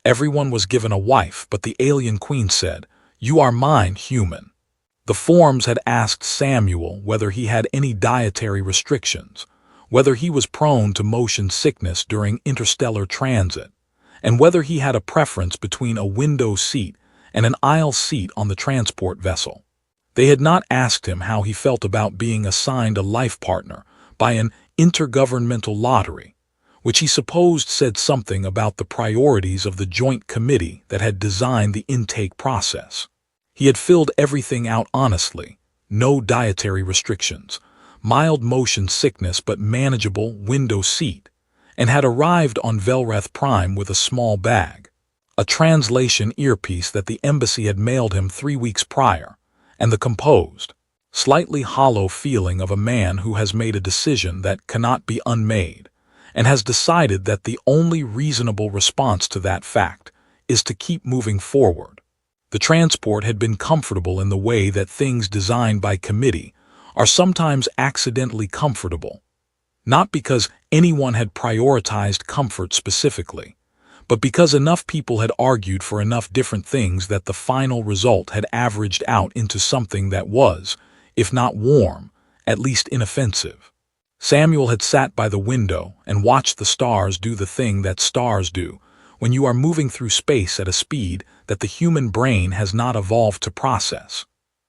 Everyone was given a wife, but the alien queen said, "You are mine, human." The forms had asked Samuel whether he had any dietary restrictions, whether he was prone to motion sickness during interstellar transit, and whether he had a preference between a window seat and an aisle seat on the transport vessel. They had not asked him how he felt about being assigned a life partner by an intergovernmental lottery, which he supposed said something about the priorities of the joint committee that had designed the intake process. He had filled everything out honestly, no dietary restrictions, mild motion sickness but manageable window seat, and had arrived on Velreth Prime with a small bag, a translation earpiece that the embassy had mailed him 3 weeks prior, and the composed, slightly hollow feeling of a man who has made a decision that cannot be unmade, and has decided that the only reasonable response to that fact is to keep moving forward. The transport had been comfortable in the way that things designed by committee are sometimes accidentally comfortable, not because anyone had prioritized comfort specifically, but because enough people had argued for enough different things that the final result had averaged out into something that was, if not warm, at least inoffensive. Samuel had sat by the window and watched the stars do the thing that stars do when you are moving through space at a speed that the human brain has not evolved to process,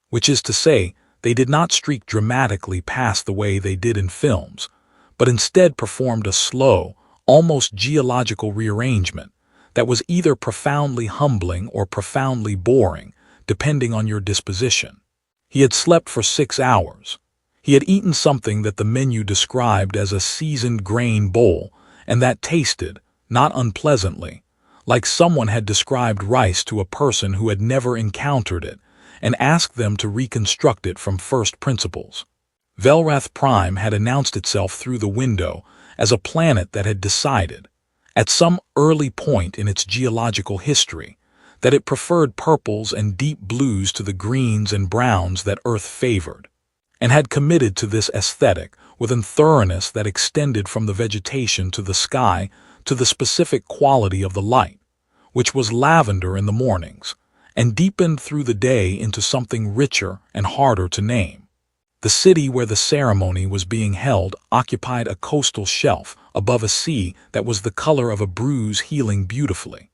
which is to say, they did not streak dramatically past the way they did in films, but instead performed a slow, almost geological rearrangement that was either profoundly humbling or profoundly boring, depending on your disposition. He had slept for 6 hours. He had eaten something that the menu described as a seasoned grain bowl, and that tasted, not unpleasantly, like someone had described rice to a person who had never encountered it and asked them to reconstruct it from first principles. Velreth Prime had announced itself through the window as a planet that had decided, at some early point in its geological history, that it preferred purples and deep blues to the greens and browns that Earth favored, and had committed to this aesthetic with a thoroughness that extended from the vegetation to the sky to the specific quality of the light, which was lavender in the mornings, and deepened through the day into something richer and harder to name. The city where the ceremony was being held occupied a coastal shelf above a sea that was the color of a bruise healing beautifully,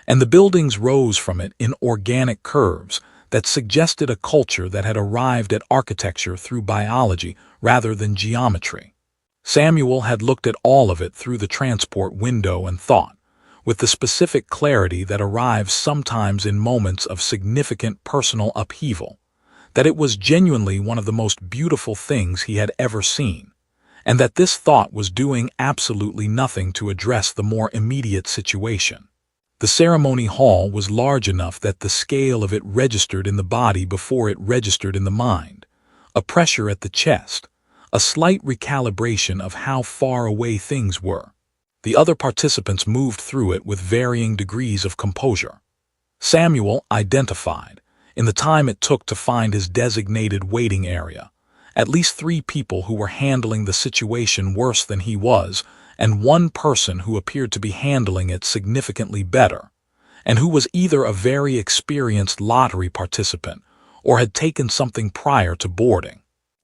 and the buildings rose from it in organic curves that suggested a culture that had arrived at architecture through biology rather than geometry. Samuel had looked at all of it through the transport window and thought, with the specific clarity that arrives sometimes in moments of significant personal upheaval, that it was genuinely one of the most beautiful things he had ever seen, and that this thought was doing absolutely nothing to address the more immediate situation. The ceremony hall was large enough that the scale of it registered in the body before it registered in the mind, a pressure at the chest, a slight recalibration of how far away things were. The other participants moved through it with varying degrees of composure. Samuel identified, in the time it took to find his designated waiting area, at least 3 people who were handling the situation worse than he was, and 1 person who appeared to be handling it significantly better, and who was either a very experienced lottery participant or had taken something prior to boarding.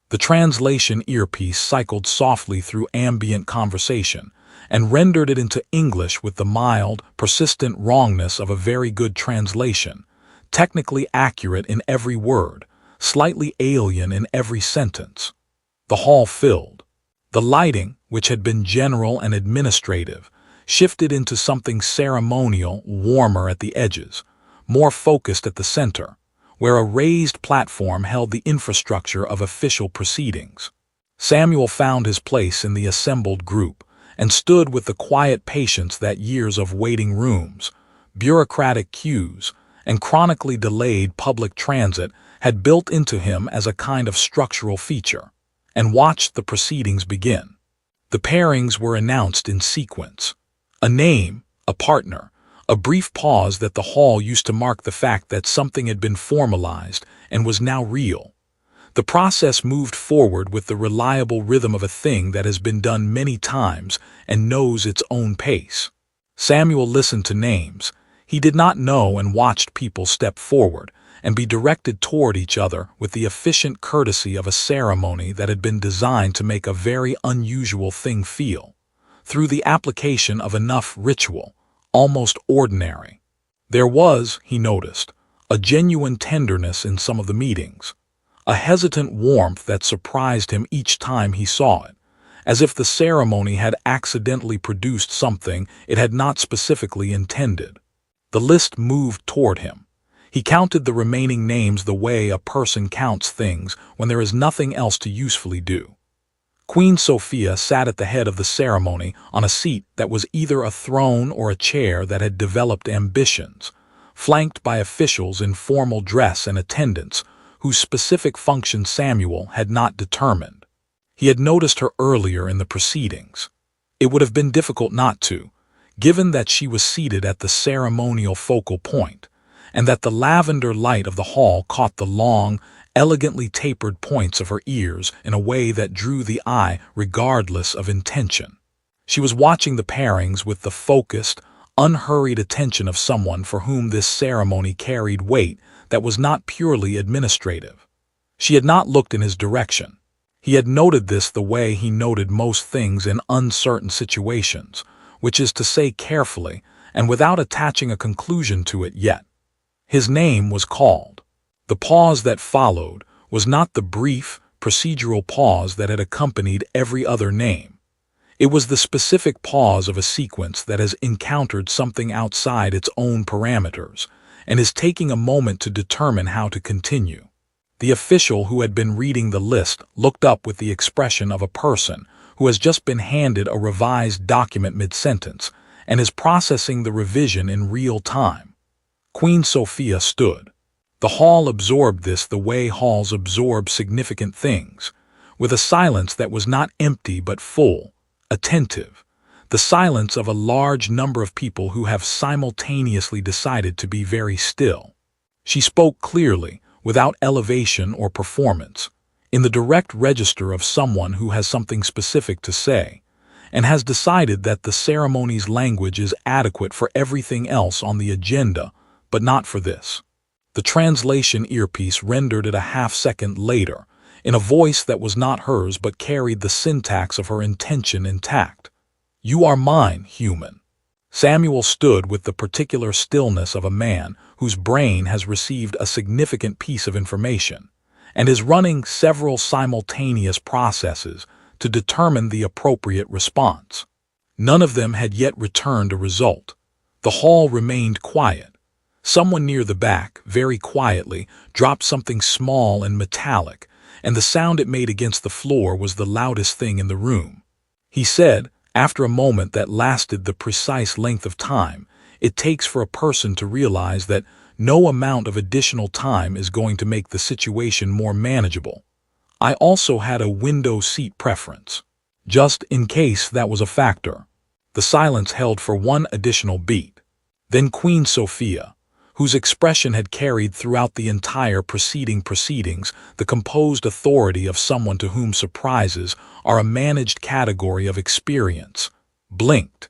The translation earpiece cycled softly through ambient conversation and rendered it into English with the mild, persistent wrongness of a very good translation, technically accurate in every word, slightly alien in every sentence. The hall filled. The lighting, which had been general and administrative, shifted into something ceremonial, warmer at the edges, more focused at the center, where a raised platform held the infrastructure of official proceedings. Samuel found his place in the assembled group and stood with the quiet patience that years of waiting rooms, bureaucratic queues, and chronically delayed public transit had built into him as a kind of structural feature, and watched the proceedings begin. The pairings were announced in sequence. A name, a partner, a brief pause that the hall used to mark the fact that something had been formalized and was now real. The process moved forward with the reliable rhythm of a thing that has been done many times and knows its own pace. Samuel listened to names, He did not know and watched people step forward and be directed toward each other with the efficient courtesy of a ceremony that had been designed to make a very unusual thing feel, through the application of enough ritual, almost ordinary. There was, he noticed, a genuine tenderness in some of the meetings, a hesitant warmth that surprised him each time he saw it, as if the ceremony had accidentally produced something it had not specifically intended. The list moved toward him. He counted the remaining names the way a person counts things when there is nothing else to usefully do. Queen Sophia sat at the head of the ceremony on a seat that was either a throne or a chair that had developed ambitions, flanked by officials in formal dress and attendants whose specific function Samuel had not determined. He had noticed her earlier in the proceedings. It would have been difficult not to, given that she was seated at the ceremonial focal point, and that the lavender light of the hall caught the long, elegantly tapered points of her ears in a way that drew the eye regardless of intention. She was watching the pairings with the focused, unhurried attention of someone for whom this ceremony carried weight that was not purely administrative. She had not looked in his direction. He had noted this the way he noted most things in uncertain situations, which is to say carefully and without attaching a conclusion to it yet. His name was called. The pause that followed was not the brief, procedural pause that had accompanied every other name. It was the specific pause of a sequence that has encountered something outside its own parameters and is taking a moment to determine how to continue. The official who had been reading the list looked up with the expression of a person who has just been handed a revised document mid-sentence and is processing the revision in real time. Queen Sophia stood. The hall absorbed this the way halls absorb significant things, with a silence that was not empty but full, attentive, the silence of a large number of people who have simultaneously decided to be very still. She spoke clearly, without elevation or performance, in the direct register of someone who has something specific to say, and has decided that the ceremony's language is adequate for everything else on the agenda, but not for this. The translation earpiece rendered it a half-second later, in a voice that was not hers but carried the syntax of her intention intact. "You are mine, human." Samuel stood with the particular stillness of a man whose brain has received a significant piece of information, and is running several simultaneous processes to determine the appropriate response. None of them had yet returned a result. The hall remained quiet. Someone near the back, very quietly, dropped something small and metallic, and the sound it made against the floor was the loudest thing in the room. He said, after a moment that lasted the precise length of time it takes for a person to realize that no amount of additional time is going to make the situation more manageable, "I also had a window seat preference, just in case that was a factor." The silence held for one additional beat. Then Queen Sophia, whose expression had carried throughout the entire proceedings, the composed authority of someone to whom surprises are a managed category of experience, blinked,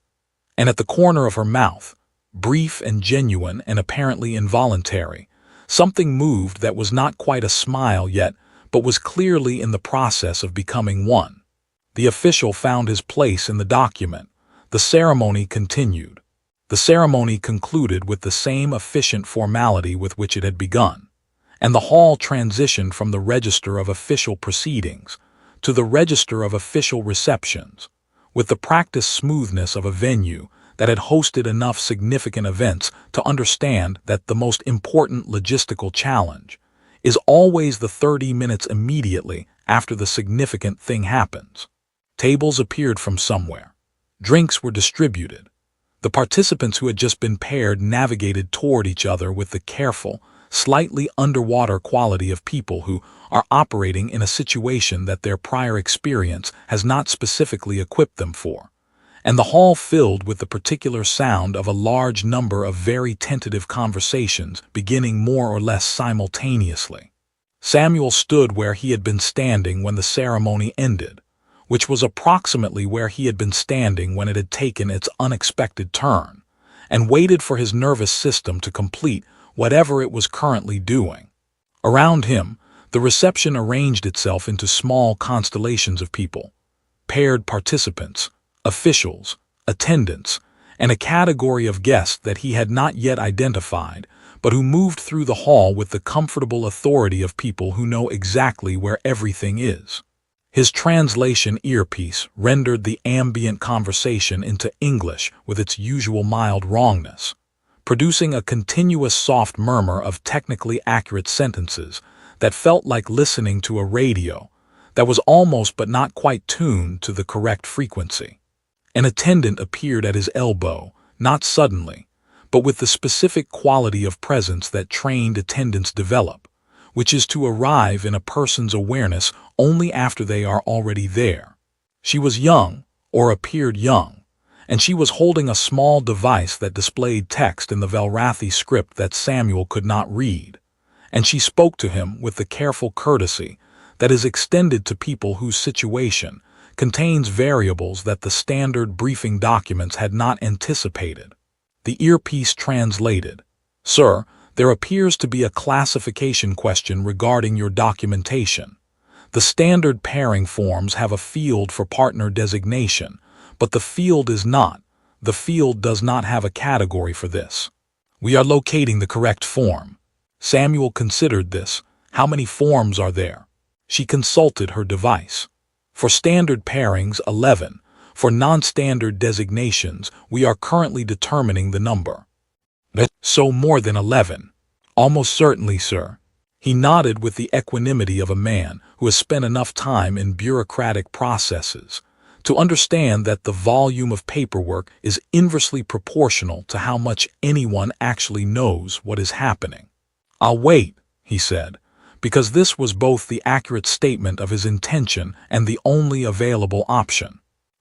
and at the corner of her mouth, brief and genuine and apparently involuntary, something moved that was not quite a smile yet, but was clearly in the process of becoming one. The official found his place in the document. The ceremony continued. The ceremony concluded with the same efficient formality with which it had begun, and the hall transitioned from the register of official proceedings to the register of official receptions, with the practiced smoothness of a venue that had hosted enough significant events to understand that the most important logistical challenge is always the 30 minutes immediately after the significant thing happens. Tables appeared from somewhere. Drinks were distributed. The participants who had just been paired navigated toward each other with the careful, slightly underwater quality of people who are operating in a situation that their prior experience has not specifically equipped them for, and the hall filled with the particular sound of a large number of very tentative conversations beginning more or less simultaneously. Samuel stood where he had been standing when the ceremony ended, which was approximately where he had been standing when it had taken its unexpected turn, and waited for his nervous system to complete whatever it was currently doing. Around him, the reception arranged itself into small constellations of people, paired participants, officials, attendants, and a category of guests that he had not yet identified, but who moved through the hall with the comfortable authority of people who know exactly where everything is. His translation earpiece rendered the ambient conversation into English with its usual mild wrongness, producing a continuous soft murmur of technically accurate sentences that felt like listening to a radio that was almost but not quite tuned to the correct frequency. An attendant appeared at his elbow, not suddenly, but with the specific quality of presence that trained attendants develop, which is to arrive in a person's awareness only after they are already there. She was young, or appeared young, and she was holding a small device that displayed text in the Velrathi script that Samuel could not read, and she spoke to him with the careful courtesy that is extended to people whose situation contains variables that the standard briefing documents had not anticipated. The earpiece translated, "Sir, there appears to be a classification question regarding your documentation. The standard pairing forms have a field for partner designation, but the field is not. The field does not have a category for this. We are locating the correct form." Samuel considered this. How many forms are there? She consulted her device. For standard pairings, 11. For non-standard designations, we are currently determining the number. So more than 11. Almost certainly, sir. He nodded with the equanimity of a man who has spent enough time in bureaucratic processes to understand that the volume of paperwork is inversely proportional to how much anyone actually knows what is happening. "I'll wait," he said, because this was both the accurate statement of his intention and the only available option.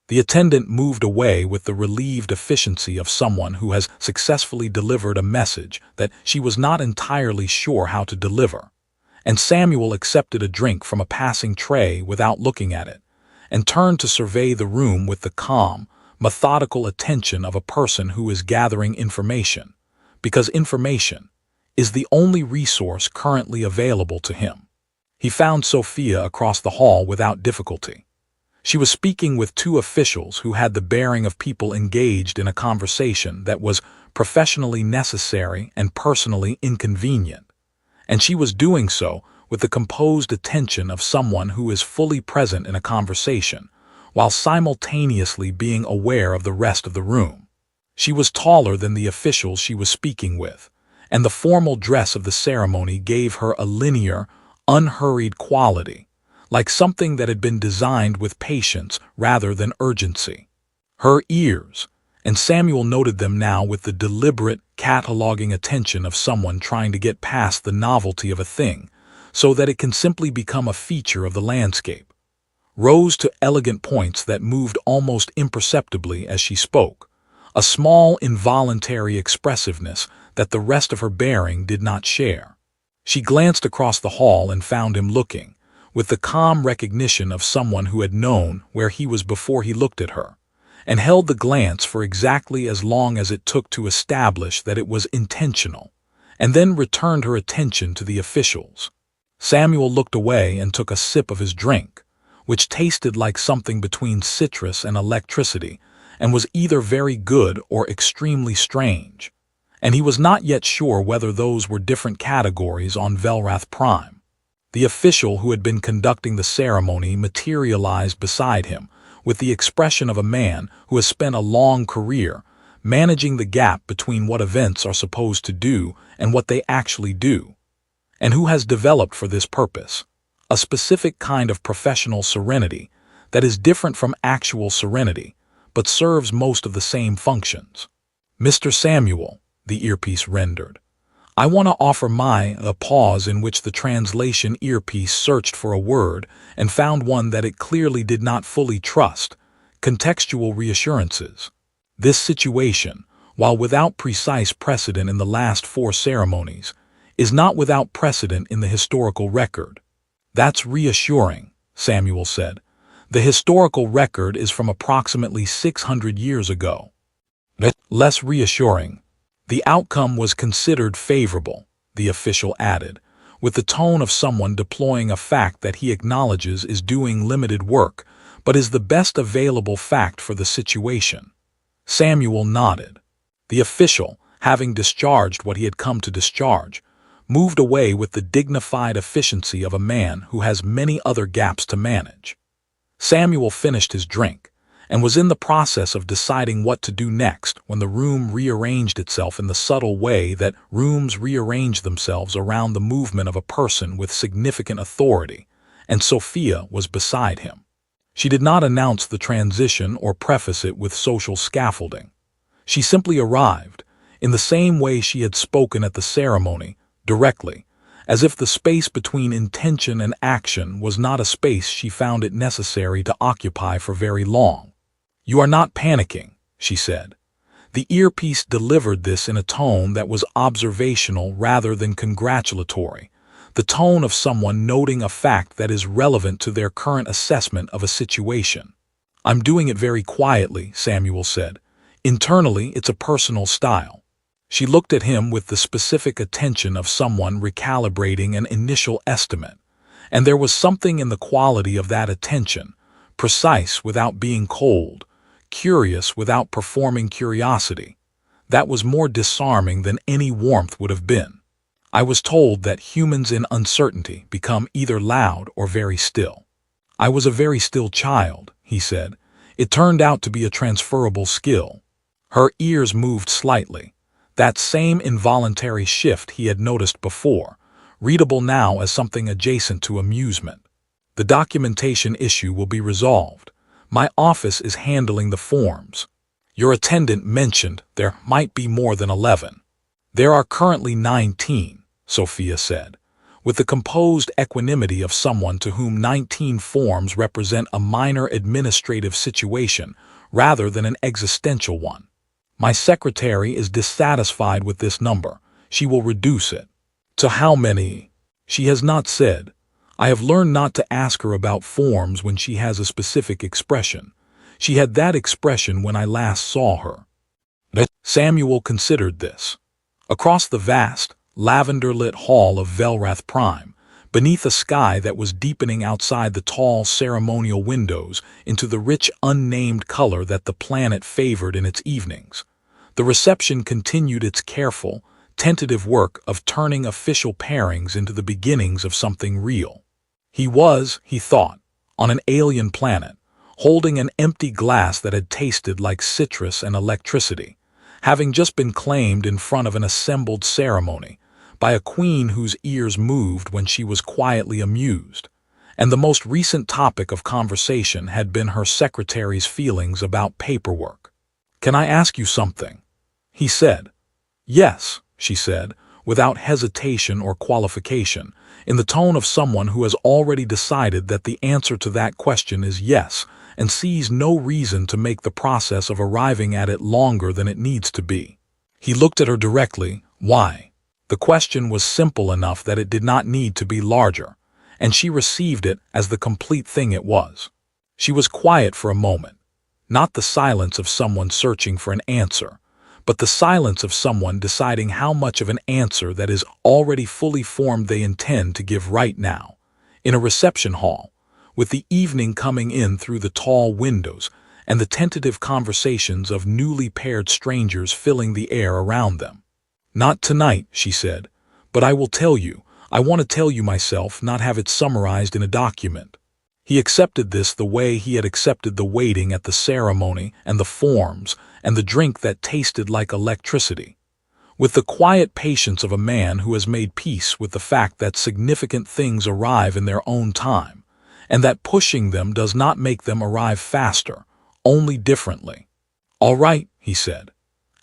The attendant moved away with the relieved efficiency of someone who has successfully delivered a message that she was not entirely sure how to deliver, and Samuel accepted a drink from a passing tray without looking at it, and turned to survey the room with the calm, methodical attention of a person who is gathering information, because information is the only resource currently available to him. He found Sophia across the hall without difficulty. She was speaking with two officials who had the bearing of people engaged in a conversation that was professionally necessary and personally inconvenient, and she was doing so with the composed attention of someone who is fully present in a conversation, while simultaneously being aware of the rest of the room. She was taller than the officials she was speaking with, and the formal dress of the ceremony gave her a linear, unhurried quality, like something that had been designed with patience rather than urgency. Her ears, and Samuel noted them now with the deliberate, cataloging attention of someone trying to get past the novelty of a thing so that it can simply become a feature of the landscape, rose to elegant points that moved almost imperceptibly as she spoke, a small involuntary expressiveness that the rest of her bearing did not share. She glanced across the hall and found him looking, with the calm recognition of someone who had known where he was before he looked at her, and held the glance for exactly as long as it took to establish that it was intentional, and then returned her attention to the officials. Samuel looked away and took a sip of his drink, which tasted like something between citrus and electricity, and was either very good or extremely strange, and he was not yet sure whether those were different categories on Velrath Prime. The official who had been conducting the ceremony materialized beside him with the expression of a man who has spent a long career managing the gap between what events are supposed to do and what they actually do, and who has developed for this purpose a specific kind of professional serenity that is different from actual serenity, but serves most of the same functions. "Mr. Samuel," the earpiece rendered, "I want to offer a pause in which the translation earpiece searched for a word and found one that it clearly did not fully trust, contextual reassurances. This situation, while without precise precedent in the last 4 ceremonies, is not without precedent in the historical record." "That's reassuring," Samuel said. "The historical record is from approximately 600 years ago." less reassuring. The outcome was considered favorable, the official added, with the tone of someone deploying a fact that he acknowledges is doing limited work, but is the best available fact for the situation. Samuel nodded. The official, having discharged what he had come to discharge, moved away with the dignified efficiency of a man who has many other gaps to manage. Samuel finished his drink and was in the process of deciding what to do next when the room rearranged itself in the subtle way that rooms rearrange themselves around the movement of a person with significant authority, and Sophia was beside him. She did not announce the transition or preface it with social scaffolding. She simply arrived, in the same way she had spoken at the ceremony, directly, as if the space between intention and action was not a space she found it necessary to occupy for very long. "You are not panicking," she said. The earpiece delivered this in a tone that was observational rather than congratulatory, the tone of someone noting a fact that is relevant to their current assessment of a situation. "I'm doing it very quietly," Samuel said. "Internally, it's a personal style." She looked at him with the specific attention of someone recalibrating an initial estimate, and there was something in the quality of that attention, precise without being cold, curious without performing curiosity, that was more disarming than any warmth would have been. "I was told that humans in uncertainty become either loud or very still. I was a very still child," he said. "It turned out to be a transferable skill." Her ears moved slightly, that same involuntary shift he had noticed before, readable now as something adjacent to amusement. "The documentation issue will be resolved. My office is handling the forms. Your attendant mentioned there might be more than 11. There are currently 19, Sophia said, with the composed equanimity of someone to whom 19 forms represent a minor administrative situation rather than an existential one. My secretary is dissatisfied with this number. She will reduce it. To how many? She has not said. I have learned not to ask her about forms when she has a specific expression. She had that expression when I last saw her." Samuel considered this. Across the vast, lavender-lit hall of Velrath Prime, beneath a sky that was deepening outside the tall ceremonial windows into the rich unnamed color that the planet favored in its evenings, the reception continued its careful, tentative work of turning official pairings into the beginnings of something real. He was, he thought, on an alien planet, holding an empty glass that had tasted like citrus and electricity, having just been claimed in front of an assembled ceremony by a queen whose ears moved when she was quietly amused, and the most recent topic of conversation had been her secretary's feelings about paperwork. "Can I ask you something?" he said. "Yes," she said, without hesitation or qualification, in the tone of someone who has already decided that the answer to that question is yes, and sees no reason to make the process of arriving at it longer than it needs to be. He looked at her directly. Why? The question was simple enough that it did not need to be larger, and she received it as the complete thing it was. She was quiet for a moment, not the silence of someone searching for an answer, but the silence of someone deciding how much of an answer that is already fully formed they intend to give right now. In a reception hall, with the evening coming in through the tall windows and the tentative conversations of newly paired strangers filling the air around them. "Not tonight," she said, "but I will tell you. I want to tell you myself, not have it summarized in a document." He accepted this the way he had accepted the waiting at the ceremony and the forms and the drink that tasted like electricity, with the quiet patience of a man who has made peace with the fact that significant things arrive in their own time, and that pushing them does not make them arrive faster, only differently. "All right," he said.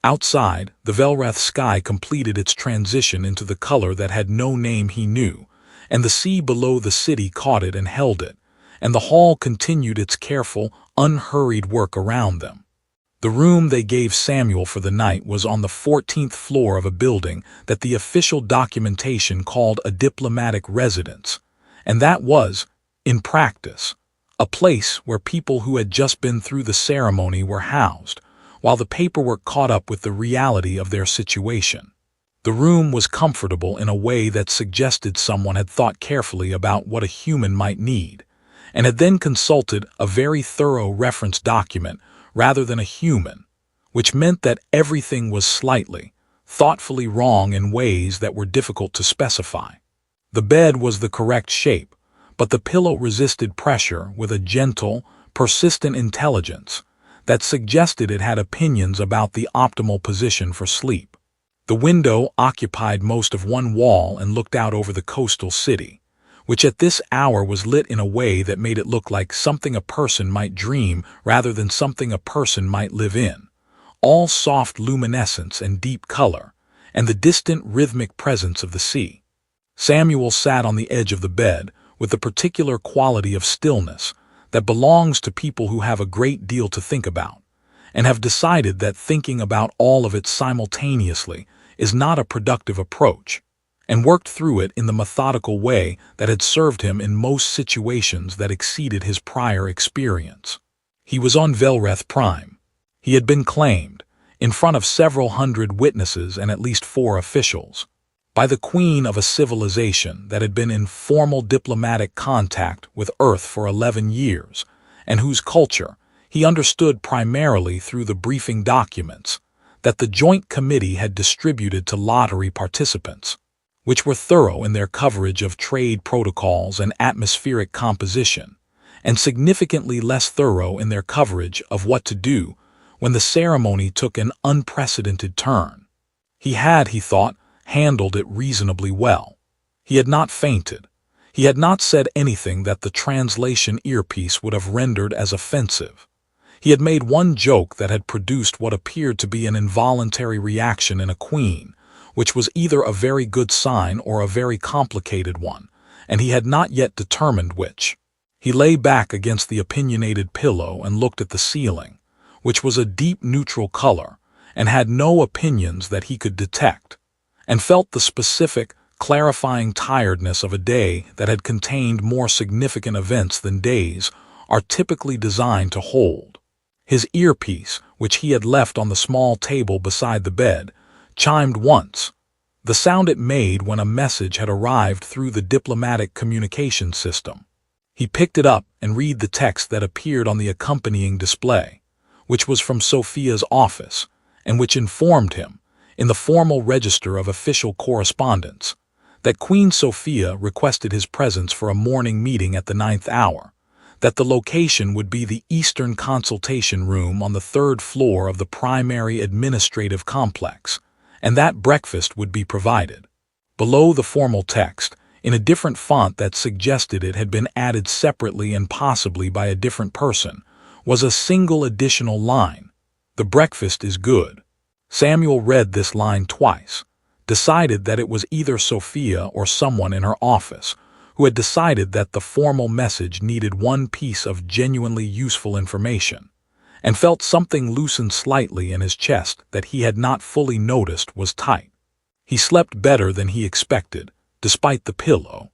Outside, the Velrath sky completed its transition into the color that had no name he knew, and the sea below the city caught it and held it, and the hall continued its careful, unhurried work around them. The room they gave Samuel for the night was on the 14th floor of a building that the official documentation called a diplomatic residence, and that was, in practice, a place where people who had just been through the ceremony were housed, while the paperwork caught up with the reality of their situation. The room was comfortable in a way that suggested someone had thought carefully about what a human might need, and had then consulted a very thorough reference document rather than a human, which meant that everything was slightly, thoughtfully wrong in ways that were difficult to specify. The bed was the correct shape, but the pillow resisted pressure with a gentle, persistent intelligence that suggested it had opinions about the optimal position for sleep. The window occupied most of one wall and looked out over the coastal city, which at this hour was lit in a way that made it look like something a person might dream rather than something a person might live in. All soft luminescence and deep color, and the distant rhythmic presence of the sea. Samuel sat on the edge of the bed with the particular quality of stillness that belongs to people who have a great deal to think about, and have decided that thinking about all of it simultaneously is not a productive approach, and worked through it in the methodical way that had served him in most situations that exceeded his prior experience. He was on Velreth Prime. He had been claimed, in front of several hundred witnesses and at least 4 officials, by the queen of a civilization that had been in formal diplomatic contact with Earth for 11 years, and whose culture he understood primarily through the briefing documents that the Joint Committee had distributed to lottery participants, which were thorough in their coverage of trade protocols and atmospheric composition, and significantly less thorough in their coverage of what to do when the ceremony took an unprecedented turn. He had, he thought, handled it reasonably well. He had not fainted. He had not said anything that the translation earpiece would have rendered as offensive. He had made one joke that had produced what appeared to be an involuntary reaction in a queen, which was either a very good sign or a very complicated one, and he had not yet determined which. He lay back against the opinionated pillow and looked at the ceiling, which was a deep neutral color, and had no opinions that he could detect, and felt the specific, clarifying tiredness of a day that had contained more significant events than days are typically designed to hold. His earpiece, which he had left on the small table beside the bed, chimed once, the sound it made when a message had arrived through the diplomatic communication system. He picked it up and read the text that appeared on the accompanying display, which was from Sophia's office, and which informed him, in the formal register of official correspondence, that Queen Sophia requested his presence for a morning meeting at the 9th hour, that the location would be the Eastern Consultation Room on the 3rd floor of the primary administrative complex, and that breakfast would be provided. Below the formal text, in a different font that suggested it had been added separately and possibly by a different person, was a single additional line, "The breakfast is good." Samuel read this line twice, decided that it was either Sophia or someone in her office, who had decided that the formal message needed one piece of genuinely useful information, and felt something loosen slightly in his chest that he had not fully noticed was tight. He slept better than he expected, despite the pillow.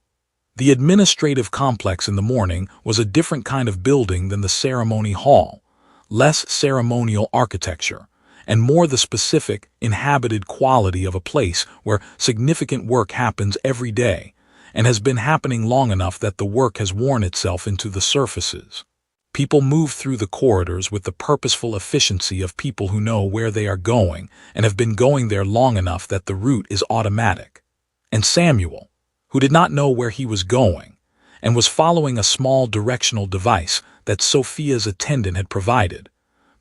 The administrative complex in the morning was a different kind of building than the ceremony hall, less ceremonial architecture, and more the specific, inhabited quality of a place where significant work happens every day, and has been happening long enough that the work has worn itself into the surfaces. People move through the corridors with the purposeful efficiency of people who know where they are going and have been going there long enough that the route is automatic. And Samuel, who did not know where he was going, and was following a small directional device that Sophia's attendant had provided,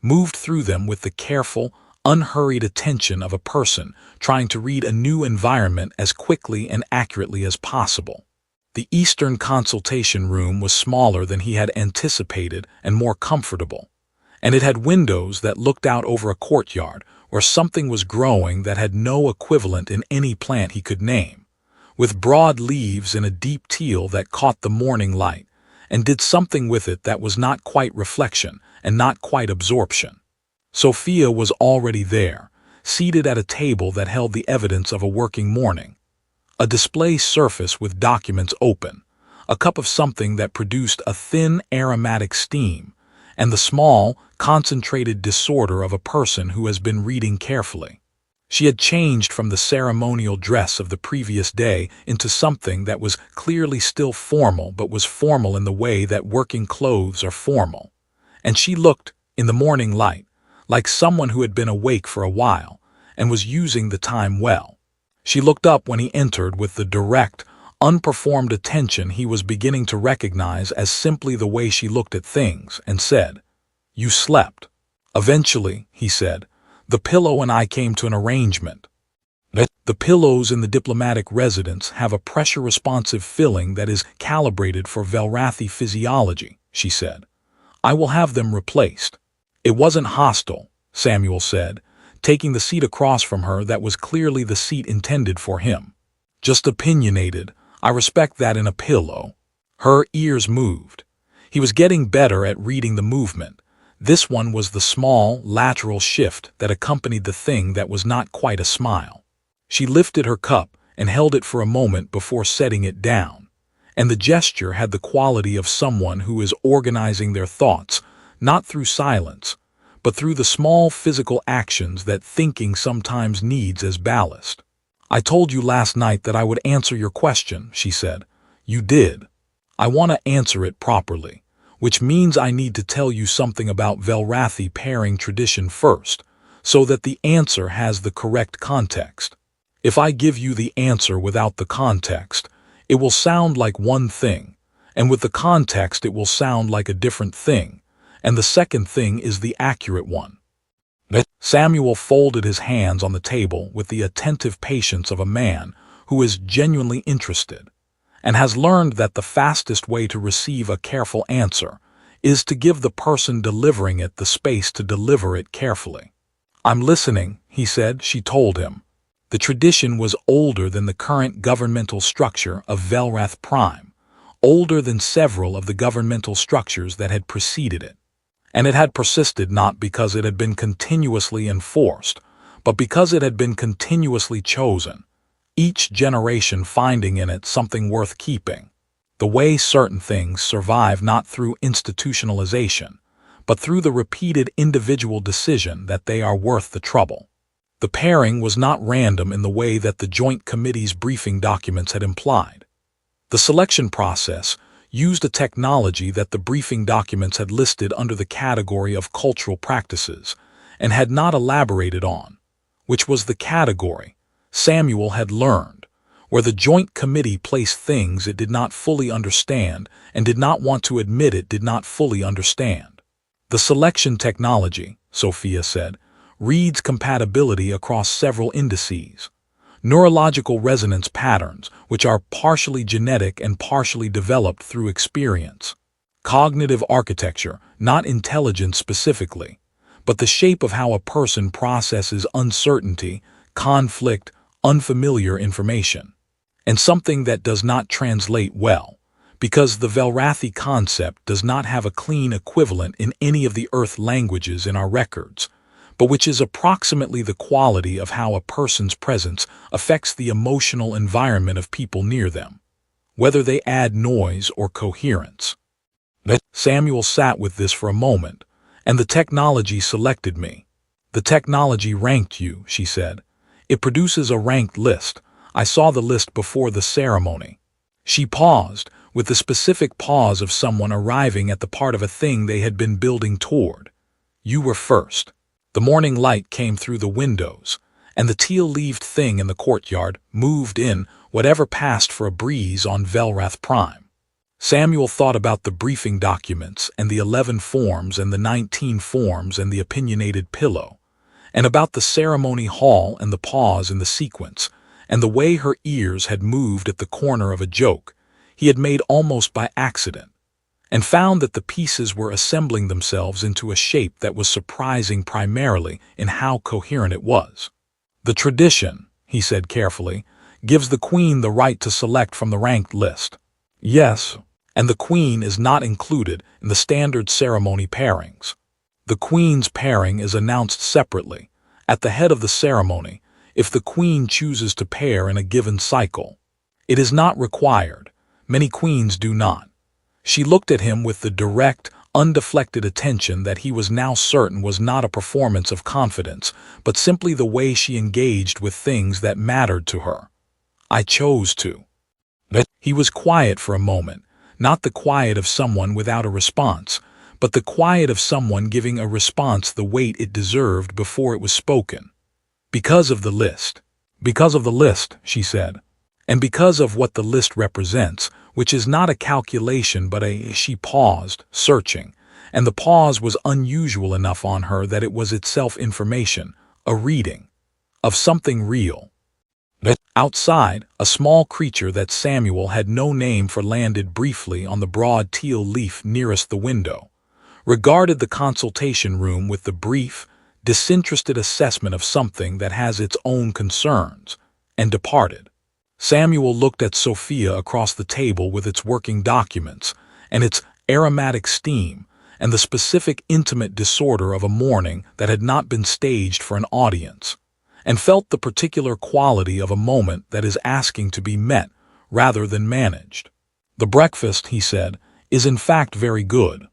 moved through them with the careful, unhurried attention of a person trying to read a new environment as quickly and accurately as possible. The Eastern Consultation Room was smaller than he had anticipated and more comfortable, and it had windows that looked out over a courtyard where something was growing that had no equivalent in any plant he could name, with broad leaves in a deep teal that caught the morning light and did something with it that was not quite reflection and not quite absorption. Sophia was already there, seated at a table that held the evidence of a working morning, a display surface with documents open, a cup of something that produced a thin aromatic steam, and the small, concentrated disorder of a person who has been reading carefully. She had changed from the ceremonial dress of the previous day into something that was clearly still formal but was formal in the way that working clothes are formal. And she looked, in the morning light, like someone who had been awake for a while and was using the time well. She looked up when he entered with the direct, unperformed attention he was beginning to recognize as simply the way she looked at things, and said, "You slept." "Eventually," he said, "the pillow and I came to an arrangement." The pillows in the diplomatic residence have a pressure-responsive filling that is calibrated for Velrathi physiology, she said. "I will have them replaced." "It wasn't hostile," Samuel said, taking the seat across from her that was clearly the seat intended for him. "Just opinionated. I respect that in a pillow." Her ears moved. He was getting better at reading the movement. This one was the small, lateral shift that accompanied the thing that was not quite a smile. She lifted her cup and held it for a moment before setting it down, and the gesture had the quality of someone who is organizing their thoughts, not through silence, but through the small physical actions that thinking sometimes needs as ballast. "I told you last night that I would answer your question," she said. "You did. I want to answer it properly, which means I need to tell you something about Velrathi pairing tradition first, so that the answer has the correct context. If I give you the answer without the context, it will sound like one thing, and with the context it will sound like a different thing, and the second thing is the accurate one." Samuel folded his hands on the table with the attentive patience of a man who is genuinely interested, and has learned that the fastest way to receive a careful answer is to give the person delivering it the space to deliver it carefully. "I'm listening," he said. She told him. The tradition was older than the current governmental structure of Velrath Prime, older than several of the governmental structures that had preceded it. And it had persisted not because it had been continuously enforced, but because it had been continuously chosen, each generation finding in it something worth keeping. The way certain things survive not through institutionalization, but through the repeated individual decision that they are worth the trouble. The pairing was not random in the way that the Joint Committee's briefing documents had implied. The selection process used a technology that the briefing documents had listed under the category of cultural practices and had not elaborated on, which was the category, Samuel had learned, where the Joint Committee placed things it did not fully understand and did not want to admit it did not fully understand. The selection technology, Sophia said, reads compatibility across several indices. Neurological resonance patterns, which are partially genetic and partially developed through experience. Cognitive architecture, not intelligence specifically, but the shape of how a person processes uncertainty, conflict, unfamiliar information. And something that does not translate well, because the Velrathi concept does not have a clean equivalent in any of the Earth languages in our records, but which is approximately the quality of how a person's presence affects the emotional environment of people near them, whether they add noise or coherence. Samuel sat with this for a moment, and the technology selected me. "The technology ranked you," she said. "It produces a ranked list. I saw the list before the ceremony." She paused, with the specific pause of someone arriving at the part of a thing they had been building toward. "You were first." The morning light came through the windows, and the teal-leaved thing in the courtyard moved in whatever passed for a breeze on Velrath Prime. Samuel thought about the briefing documents and the 11 forms and the 19 forms and the opinionated pillow, and about the ceremony hall and the pause in the sequence, and the way her ears had moved at the corner of a joke he had made almost by accident, and found that the pieces were assembling themselves into a shape that was surprising primarily in how coherent it was. "The tradition," he said carefully, "gives the Queen the right to select from the ranked list." "Yes, and the Queen is not included in the standard ceremony pairings. The Queen's pairing is announced separately, at the head of the ceremony, if the Queen chooses to pair in a given cycle. It is not required. Many queens do not." She looked at him with the direct, undeflected attention that he was now certain was not a performance of confidence, but simply the way she engaged with things that mattered to her. "I chose to." He was quiet for a moment, not the quiet of someone without a response, but the quiet of someone giving a response the weight it deserved before it was spoken. "Because of the list." "Because of the list," she said. "And because of what the list represents, which is not a calculation but a—" She paused, searching, and the pause was unusual enough on her that it was itself information, a reading of something real. Outside, a small creature that Samuel had no name for landed briefly on the broad teal leaf nearest the window, regarded the consultation room with the brief, disinterested assessment of something that has its own concerns, and departed. Samuel looked at Sophia across the table with its working documents, and its aromatic steam, and the specific intimate disorder of a morning that had not been staged for an audience, and felt the particular quality of a moment that is asking to be met rather than managed. "The breakfast," he said, "is in fact very good."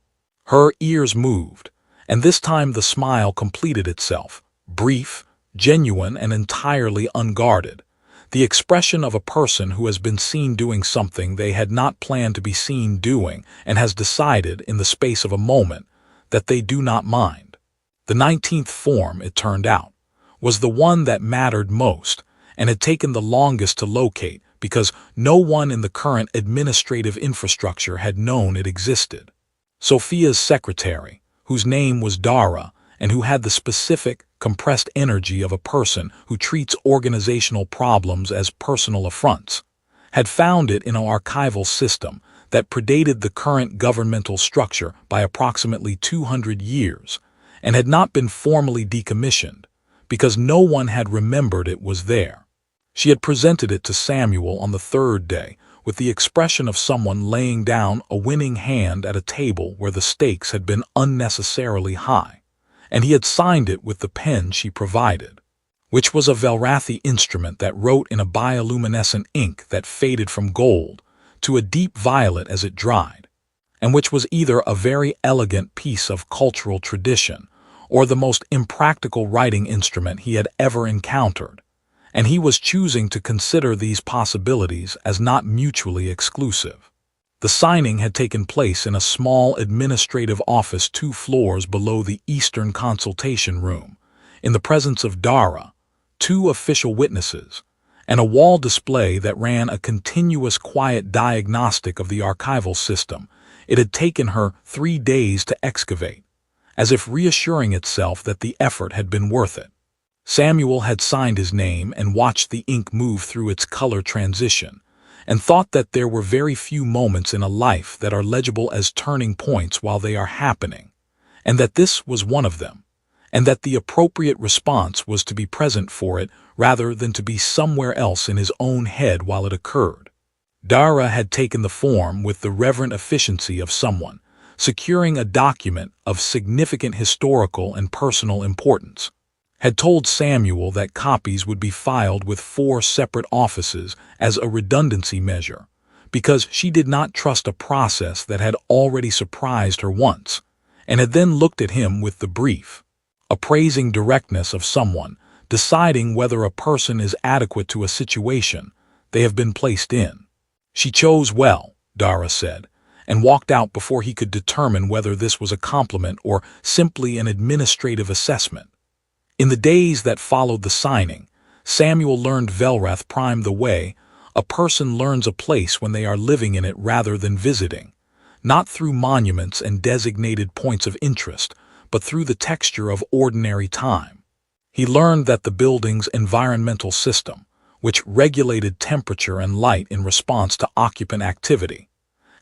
Her ears moved, and this time the smile completed itself, brief, genuine, and entirely unguarded, the expression of a person who has been seen doing something they had not planned to be seen doing and has decided, in the space of a moment, that they do not mind. The 19th form, it turned out, was the one that mattered most and had taken the longest to locate because no one in the current administrative infrastructure had known it existed. Sophia's secretary, whose name was Dara and who had the specific, compressed energy of a person who treats organizational problems as personal affronts, had found it in an archival system that predated the current governmental structure by approximately 200 years and had not been formally decommissioned, because no one had remembered it was there. She had presented it to Samuel on the third day with the expression of someone laying down a winning hand at a table where the stakes had been unnecessarily high, and he had signed it with the pen she provided, which was a Velrathi instrument that wrote in a bioluminescent ink that faded from gold to a deep violet as it dried, and which was either a very elegant piece of cultural tradition or the most impractical writing instrument he had ever encountered, and he was choosing to consider these possibilities as not mutually exclusive. The signing had taken place in a small administrative office 2 floors below the Eastern consultation room, in the presence of Dara, 2 official witnesses, and a wall display that ran a continuous quiet diagnostic of the archival system it had taken her 3 days to excavate, as if reassuring itself that the effort had been worth it. Samuel had signed his name and watched the ink move through its color transition, and thought that there were very few moments in a life that are legible as turning points while they are happening, and that this was one of them, and that the appropriate response was to be present for it rather than to be somewhere else in his own head while it occurred. Dara had taken the form with the reverent efficiency of someone securing a document of significant historical and personal importance, had told Samuel that copies would be filed with 4 separate offices as a redundancy measure, because she did not trust a process that had already surprised her once, and had then looked at him with the brief, appraising directness of someone, deciding whether a person is adequate to a situation they have been placed in. She chose well, Dara said, and walked out before he could determine whether this was a compliment or simply an administrative assessment. In the days that followed the signing, Samuel learned Velrath primed the way. A person learns a place when they are living in it rather than visiting, not through monuments and designated points of interest, but through the texture of ordinary time. He learned that the building's environmental system, which regulated temperature and light in response to occupant activity,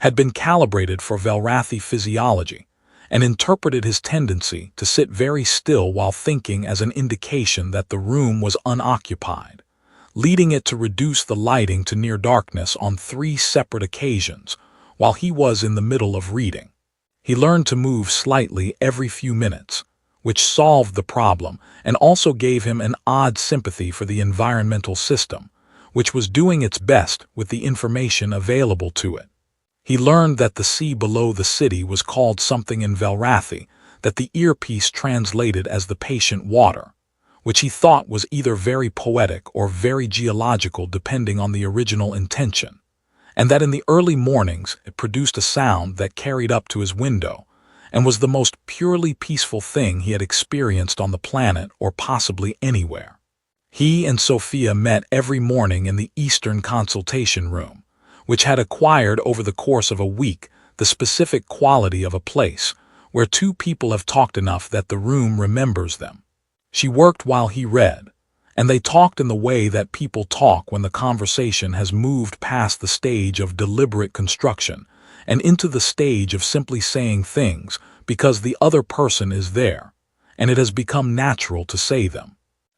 had been calibrated for Velrathi physiology, and interpreted his tendency to sit very still while thinking as an indication that the room was unoccupied, leading it to reduce the lighting to near darkness on 3 separate occasions while he was in the middle of reading. He learned to move slightly every few minutes, which solved the problem and also gave him an odd sympathy for the environmental system, which was doing its best with the information available to it. He learned that the sea below the city was called something in Velrathi, that the earpiece translated as the patient water, which he thought was either very poetic or very geological depending on the original intention, and that in the early mornings it produced a sound that carried up to his window and was the most purely peaceful thing he had experienced on the planet or possibly anywhere. He and Sophia met every morning in the Eastern consultation room, which had acquired over the course of a week the specific quality of a place where two people have talked enough that the room remembers them. She worked while he read, and they talked in the way that people talk when the conversation has moved past the stage of deliberate construction and into the stage of simply saying things because the other person is there, and it has become natural to say them.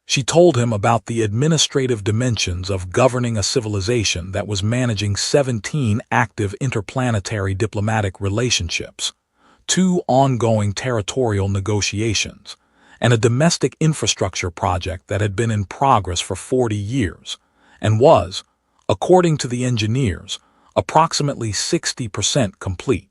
She told him about the administrative dimensions of governing a civilization that was managing 17 active interplanetary diplomatic relationships, 2 ongoing territorial negotiations, and a domestic infrastructure project that had been in progress for 40 years and was, according to the engineers, approximately 60% complete.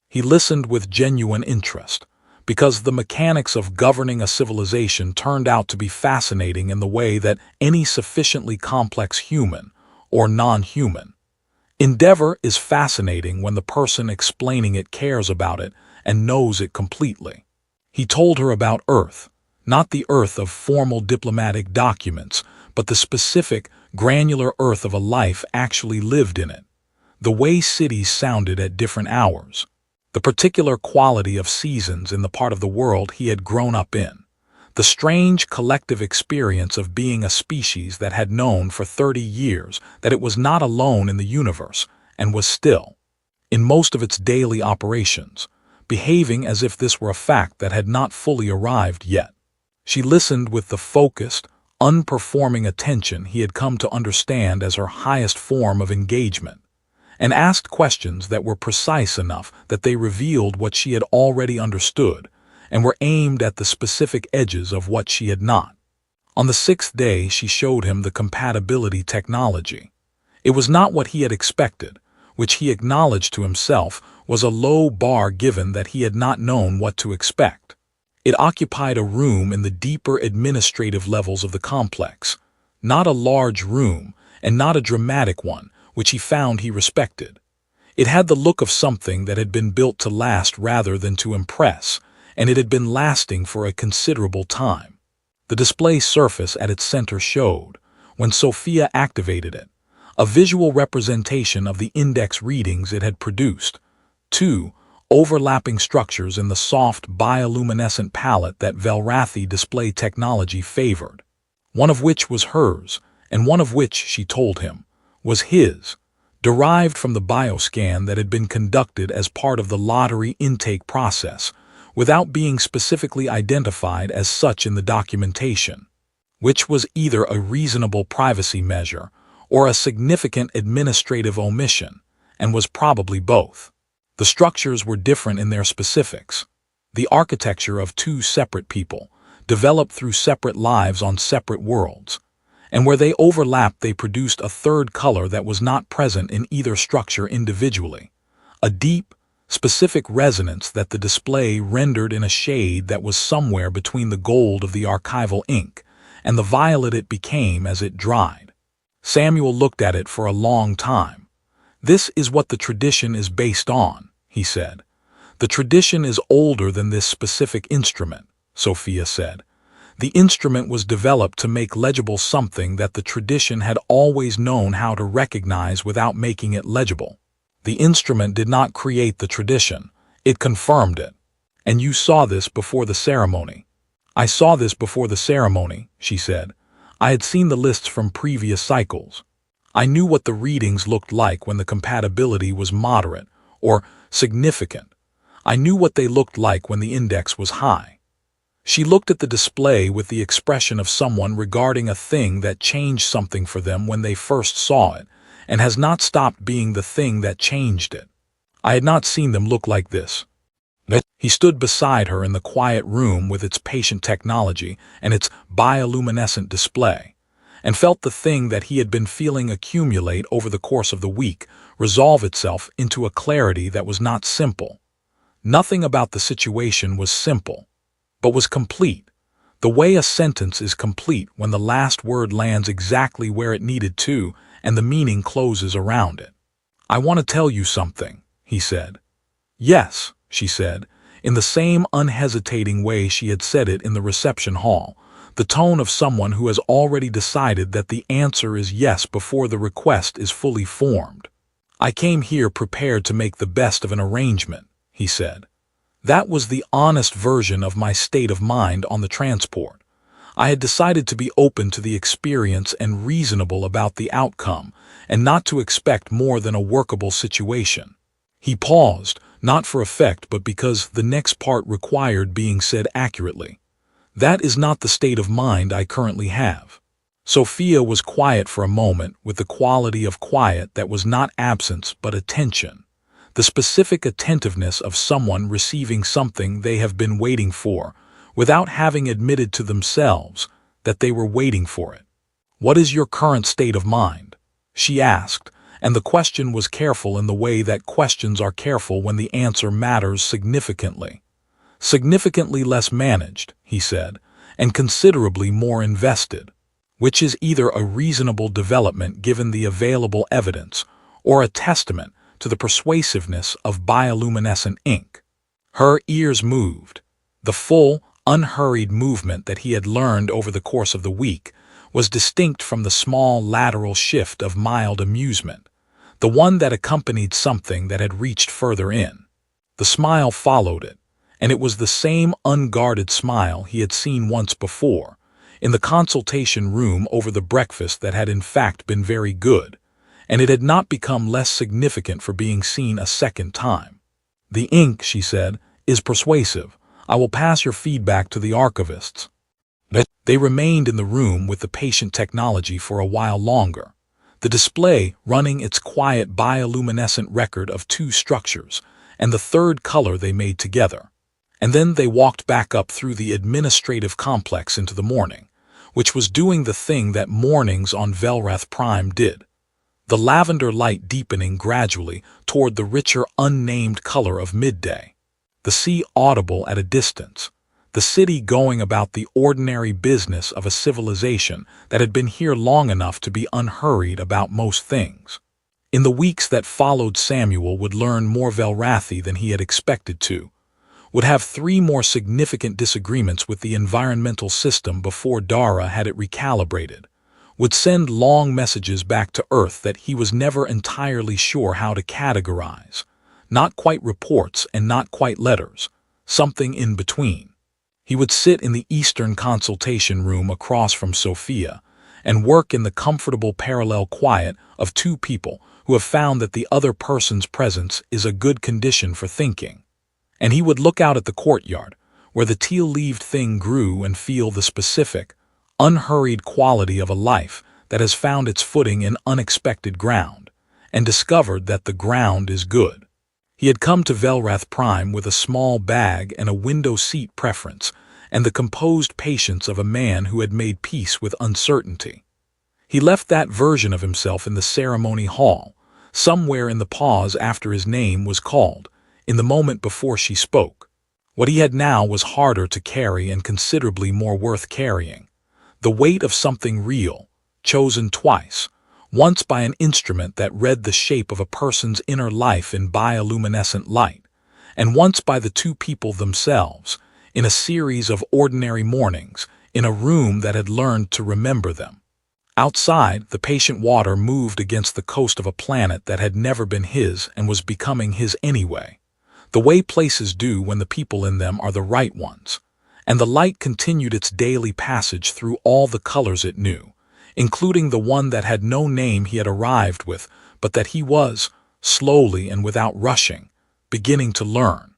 He listened with genuine interest, because the mechanics of governing a civilization turned out to be fascinating in the way that any sufficiently complex human, or non-human, endeavor is fascinating when the person explaining it cares about it and knows it completely. He told her about Earth, not the Earth of formal diplomatic documents, but the specific, granular Earth of a life actually lived in it, the way cities sounded at different hours, the particular quality of seasons in the part of the world he had grown up in, the strange collective experience of being a species that had known for 30 years that it was not alone in the universe and was still, in most of its daily operations, behaving as if this were a fact that had not fully arrived yet. She listened with the focused, unperforming attention he had come to understand as her highest form of engagement, and asked questions that were precise enough that they revealed what she had already understood and were aimed at the specific edges of what she had not. On the 6th day, she showed him the compatibility technology. It was not what he had expected, which he acknowledged to himself was a low bar given that he had not known what to expect. It occupied a room in the deeper administrative levels of the complex, not a large room and not a dramatic one, which he found he respected. It had the look of something that had been built to last rather than to impress, and it had been lasting for a considerable time. The display surface at its center showed, when Sophia activated it, a visual representation of the index readings it had produced, 2 overlapping structures in the soft bioluminescent palette that Velrathi display technology favored, one of which was hers, and one of which, she told him, was his, derived from the bioscan that had been conducted as part of the lottery intake process, without being specifically identified as such in the documentation, which was either a reasonable privacy measure or a significant administrative omission, and was probably both. The structures were different in their specifics, the architecture of 2 separate people, developed through separate lives on separate worlds, and where they overlapped they produced a third color that was not present in either structure individually, a deep, specific resonance that the display rendered in a shade that was somewhere between the gold of the archival ink and the violet it became as it dried. Samuel looked at it for a long time. "This is what the tradition is based on," he said. "The tradition is older than this specific instrument," Sophia said. "The instrument was developed to make legible something that the tradition had always known how to recognize without making it legible. The instrument did not create the tradition, it confirmed it. And you saw this before the ceremony." "I saw this before the ceremony," she said. "I had seen the lists from previous cycles. I knew what the readings looked like when the compatibility was moderate or significant. I knew what they looked like when the index was high." She looked at the display with the expression of someone regarding a thing that changed something for them when they first saw it, and has not stopped being the thing that changed it. I had not seen them look like this. He stood beside her in the quiet room with its patient technology and its bioluminescent display, and felt the thing that he had been feeling accumulate over the course of the week resolve itself into a clarity that was not simple. Nothing about the situation was simple, but was complete. The way a sentence is complete when the last word lands exactly where it needed to and the meaning closes around it. "I want to tell you something," he said. "Yes," she said, in the same unhesitating way she had said it in the reception hall, the tone of someone who has already decided that the answer is yes before the request is fully formed. "I came here prepared to make the best of an arrangement," he said. That was the honest version of my state of mind on the transport. I had decided to be open to the experience and reasonable about the outcome, and not to expect more than a workable situation. He paused, not for effect but because the next part required being said accurately. "That is not the state of mind I currently have." Sophia was quiet for a moment, with the quality of quiet that was not absence but attention, the specific attentiveness of someone receiving something they have been waiting for, without having admitted to themselves that they were waiting for it. "What is your current state of mind?" she asked, and the question was careful in the way that questions are careful when the answer matters significantly. "Significantly less managed," he said, "and considerably more invested," which is either a reasonable development given the available evidence or a testament to the persuasiveness of bioluminescent ink. Her ears moved. The full, unhurried movement that he had learned over the course of the week was distinct from the small lateral shift of mild amusement, the one that accompanied something that had reached further in. The smile followed it, and it was the same unguarded smile he had seen once before, in the consultation room over the breakfast that had in fact been very good, and it had not become less significant for being seen a second time. "The ink," she said, "is persuasive. I will pass your feedback to the archivists." They remained in the room with the patient technology for a while longer, the display running its quiet bioluminescent record of two structures and the third color they made together. And then they walked back up through the administrative complex into the morning, which was doing the thing that mornings on Velrath Prime did, the lavender light deepening gradually toward the richer unnamed color of midday, the sea audible at a distance, the city going about the ordinary business of a civilization that had been here long enough to be unhurried about most things. In the weeks that followed, Samuel would learn more Velrathi than he had expected to, would have 3 more significant disagreements with the environmental system before Dara had it recalibrated, would send long messages back to Earth that he was never entirely sure how to categorize, not quite reports and not quite letters, something in between. He would sit in the Eastern consultation room across from Sophia and work in the comfortable parallel quiet of 2 people who have found that the other person's presence is a good condition for thinking. And he would look out at the courtyard, where the teal-leaved thing grew, and feel the specific, unhurried quality of a life that has found its footing in unexpected ground, and discovered that the ground is good. He had come to Velrath Prime with a small bag and a window seat preference, and the composed patience of a man who had made peace with uncertainty. He left that version of himself in the ceremony hall, somewhere in the pause after his name was called, in the moment before she spoke. What he had now was harder to carry and considerably more worth carrying. The weight of something real, chosen twice, once by an instrument that read the shape of a person's inner life in bioluminescent light, and once by the 2 people themselves, in a series of ordinary mornings, in a room that had learned to remember them. Outside, the patient water moved against the coast of a planet that had never been his and was becoming his anyway, the way places do when the people in them are the right ones, and the light continued its daily passage through all the colors it knew, including the one that had no name he had arrived with, but that he was, slowly and without rushing, beginning to learn.